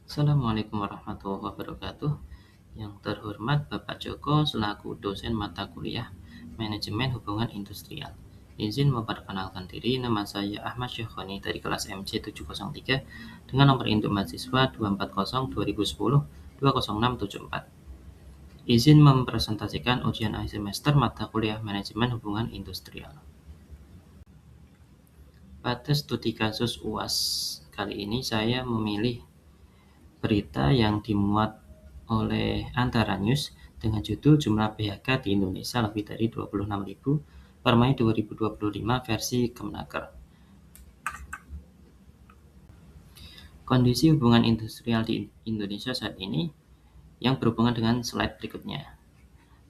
Assalamualaikum warahmatullahi wabarakatuh. Yang terhormat Bapak Joko selaku dosen mata kuliah Manajemen Hubungan Industrial. Izin memperkenalkan diri, nama saya Ahmad Syahroni dari kelas MC 703 dengan nomor induk mahasiswa 240 2010 20674. Izin mempresentasikan ujian akhir semester mata kuliah Manajemen Hubungan Industrial. Pada studi kasus UAS kali ini saya memilih berita yang dimuat oleh Antara News dengan judul jumlah PHK di Indonesia lebih dari 26.000 per Mei 2025 versi Kemenaker. Kondisi hubungan industrial di Indonesia saat ini yang berhubungan dengan slide berikutnya.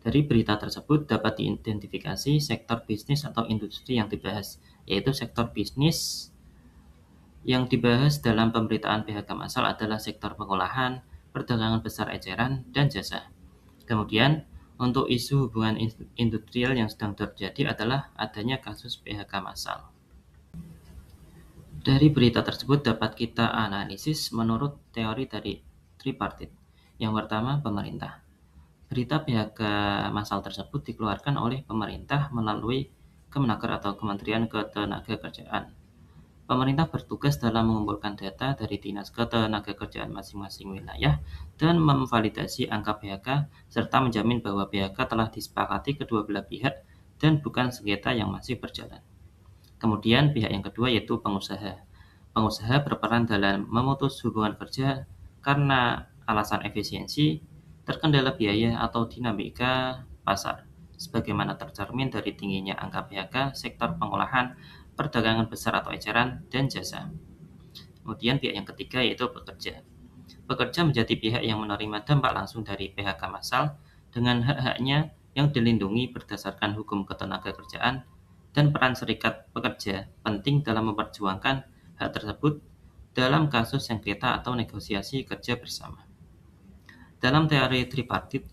Dari berita tersebut dapat diidentifikasi sektor bisnis atau industri yang dibahas, yaitu sektor bisnis yang dibahas dalam pemberitaan PHK massal adalah sektor pengolahan, perdagangan besar eceran, dan jasa. Kemudian, untuk isu hubungan industrial yang sedang terjadi adalah adanya kasus PHK massal. Dari berita tersebut dapat kita analisis menurut teori dari tripartit. Yang pertama, pemerintah. Berita PHK massal tersebut dikeluarkan oleh pemerintah melalui Kemenaker atau Kementerian Ketenagakerjaan. Pemerintah bertugas dalam mengumpulkan data dari dinas ketenagakerjaan masing-masing wilayah dan memvalidasi angka PHK serta menjamin bahwa PHK telah disepakati kedua belah pihak dan bukan sengketa yang masih berjalan. Kemudian pihak yang kedua yaitu pengusaha. Pengusaha berperan dalam memutus hubungan kerja karena alasan efisiensi, terkendala biaya atau dinamika pasar, sebagaimana tercermin dari tingginya angka PHK sektor pengolahan, perdagangan besar atau eceran, dan jasa. Kemudian pihak yang ketiga yaitu pekerja. Pekerja menjadi pihak yang menerima dampak langsung dari PHK massal dengan hak-haknya yang dilindungi berdasarkan hukum ketenagakerjaan dan peran serikat pekerja penting dalam memperjuangkan hak tersebut dalam kasus sengketa atau negosiasi kerja bersama. Dalam teori tripartit,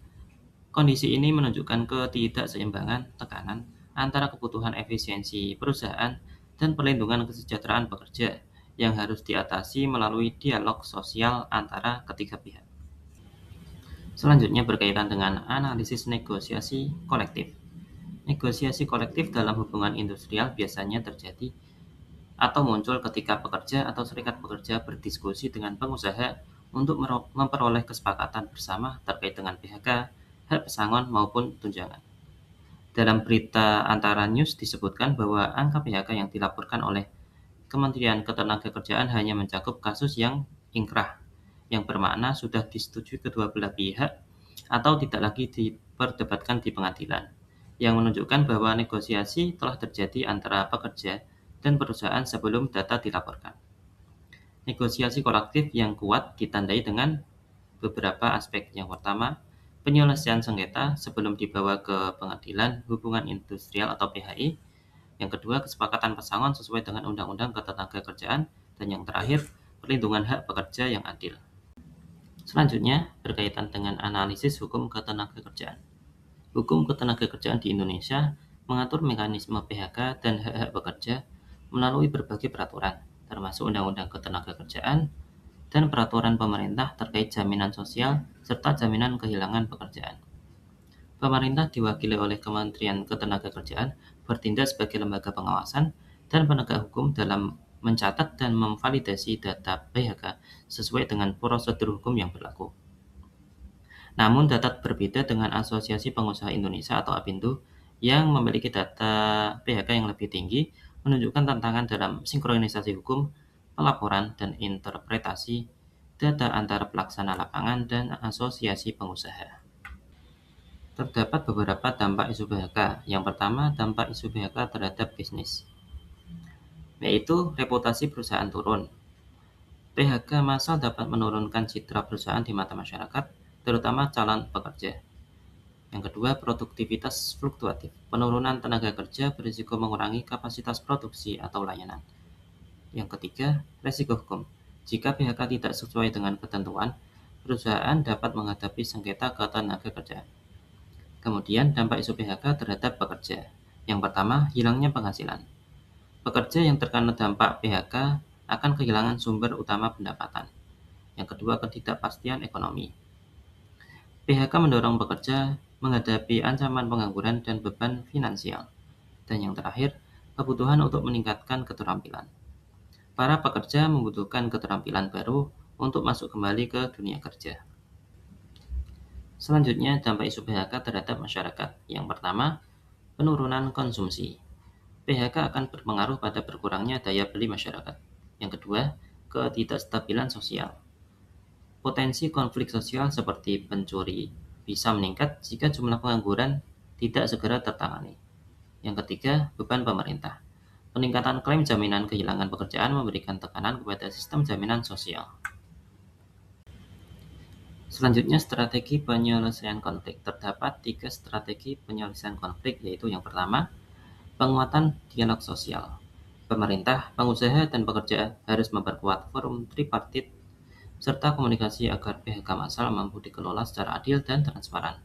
kondisi ini menunjukkan ketidakseimbangan tekanan antara kebutuhan efisiensi perusahaan dan perlindungan kesejahteraan pekerja yang harus diatasi melalui dialog sosial antara ketiga pihak. Selanjutnya berkaitan dengan analisis negosiasi kolektif. Negosiasi kolektif dalam hubungan industrial biasanya terjadi atau muncul ketika pekerja atau serikat pekerja berdiskusi dengan pengusaha untuk memperoleh kesepakatan bersama terkait dengan PHK, hak pesangon maupun tunjangan. Dalam berita Antara News disebutkan bahwa angka PHK yang dilaporkan oleh Kementerian Ketenagakerjaan hanya mencakup kasus yang ingkrah, yang bermakna sudah disetujui kedua belah pihak atau tidak lagi diperdebatkan di pengadilan, yang menunjukkan bahwa negosiasi telah terjadi antara pekerja dan perusahaan sebelum data dilaporkan. Negosiasi kolektif yang kuat ditandai dengan beberapa aspek. Yang pertama, penyelesaian sengketa sebelum dibawa ke pengadilan hubungan industrial atau PHI. Yang kedua, kesepakatan pesangon sesuai dengan Undang-Undang Ketenagakerjaan. Dan yang terakhir, perlindungan hak pekerja yang adil. Selanjutnya, berkaitan dengan analisis hukum ketenagakerjaan. Hukum ketenagakerjaan di Indonesia mengatur mekanisme PHK dan hak-hak pekerja melalui berbagai peraturan, termasuk Undang-Undang Ketenagakerjaan dan peraturan pemerintah terkait jaminan sosial serta jaminan kehilangan pekerjaan. Pemerintah diwakili oleh Kementerian Ketenagakerjaan bertindak sebagai lembaga pengawasan dan penegak hukum dalam mencatat dan memvalidasi data PHK sesuai dengan prosedur hukum yang berlaku. Namun data berbeda dengan Asosiasi Pengusaha Indonesia atau APindo yang memiliki data PHK yang lebih tinggi menunjukkan tantangan dalam sinkronisasi hukum, pelaporan, dan interpretasi data antara pelaksana lapangan dan asosiasi pengusaha. Terdapat beberapa dampak isu PHK. Yang pertama, dampak isu PHK terhadap bisnis, yaitu reputasi perusahaan turun. PHK massal dapat menurunkan citra perusahaan di mata masyarakat, terutama calon pekerja. Yang kedua, produktivitas fluktuatif. Penurunan tenaga kerja berisiko mengurangi kapasitas produksi atau layanan. Yang ketiga, resiko hukum. Jika PHK tidak sesuai dengan ketentuan, perusahaan dapat menghadapi sengketa ketenagakerjaan. Kemudian, dampak isu PHK terhadap pekerja. Yang pertama, hilangnya penghasilan. Pekerja yang terkena dampak PHK akan kehilangan sumber utama pendapatan. Yang kedua, ketidakpastian ekonomi. PHK mendorong pekerja menghadapi ancaman pengangguran dan beban finansial. Dan yang terakhir, kebutuhan untuk meningkatkan keterampilan. Para pekerja membutuhkan keterampilan baru untuk masuk kembali ke dunia kerja. Selanjutnya, dampak isu PHK terhadap masyarakat. Yang pertama, penurunan konsumsi. PHK akan berpengaruh pada berkurangnya daya beli masyarakat. Yang kedua, ketidakstabilan sosial. Potensi konflik sosial seperti pencuri bisa meningkat jika jumlah pengangguran tidak segera tertangani. Yang ketiga, beban pemerintah. Peningkatan klaim jaminan kehilangan pekerjaan memberikan tekanan kepada sistem jaminan sosial. Selanjutnya, strategi penyelesaian konflik. Terdapat 3 strategi penyelesaian konflik, yaitu yang pertama, penguatan dialog sosial. Pemerintah, pengusaha, dan pekerja harus memperkuat forum tripartit serta komunikasi agar PHK massal mampu dikelola secara adil dan transparan.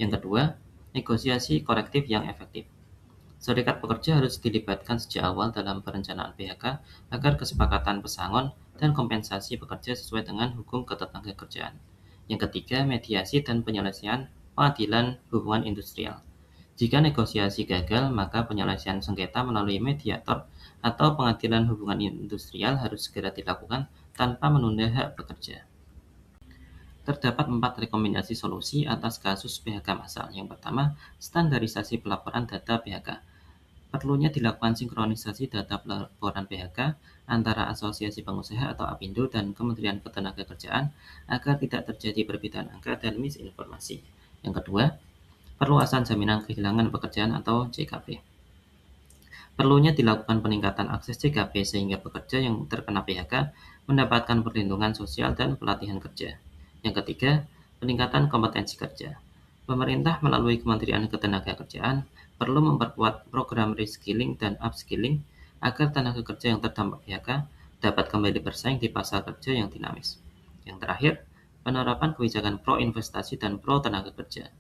Yang kedua, negosiasi korektif yang efektif. Serikat pekerja harus dilibatkan sejak awal dalam perencanaan PHK agar kesepakatan pesangon dan kompensasi pekerja sesuai dengan hukum ketenagakerjaan. Yang ketiga, mediasi dan penyelesaian pengadilan hubungan industrial. Jika negosiasi gagal, maka penyelesaian sengketa melalui mediator atau pengadilan hubungan industrial harus segera dilakukan tanpa menunda hak pekerja. Terdapat 4 rekomendasi solusi atas kasus PHK massal. Yang pertama, standarisasi pelaporan data PHK. Perlunya dilakukan sinkronisasi data pelaporan PHK antara Asosiasi Pengusaha atau APindo dan Kementerian Ketenagakerjaan agar tidak terjadi perbedaan angka dan misinformasi. Yang kedua, perluasan jaminan kehilangan pekerjaan atau JKP. Perlunya dilakukan peningkatan akses JKP sehingga pekerja yang terkena PHK mendapatkan perlindungan sosial dan pelatihan kerja. Yang ketiga, peningkatan kompetensi kerja. Pemerintah melalui Kementerian Ketenagakerjaan perlu memperkuat program reskilling dan upskilling agar tenaga kerja yang terdampak PHK dapat kembali bersaing di pasar kerja yang dinamis. Yang terakhir, penerapan kebijakan pro investasi dan pro tenaga kerja.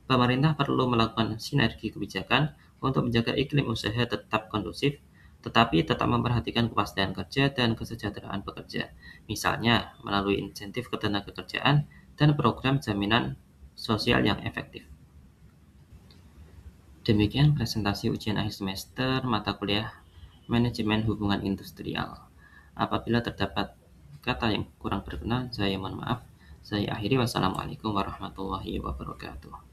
Pemerintah perlu melakukan sinergi kebijakan untuk menjaga iklim usaha tetap kondusif, tetapi tetap memperhatikan kepastian kerja dan kesejahteraan pekerja, misalnya melalui insentif ketenagakerjaan dan program jaminan sosial yang efektif. Demikian presentasi ujian akhir semester mata kuliah Manajemen Hubungan Industrial. Apabila terdapat kata yang kurang berkenan, saya mohon maaf. Saya akhiri. Wassalamualaikum warahmatullahi wabarakatuh.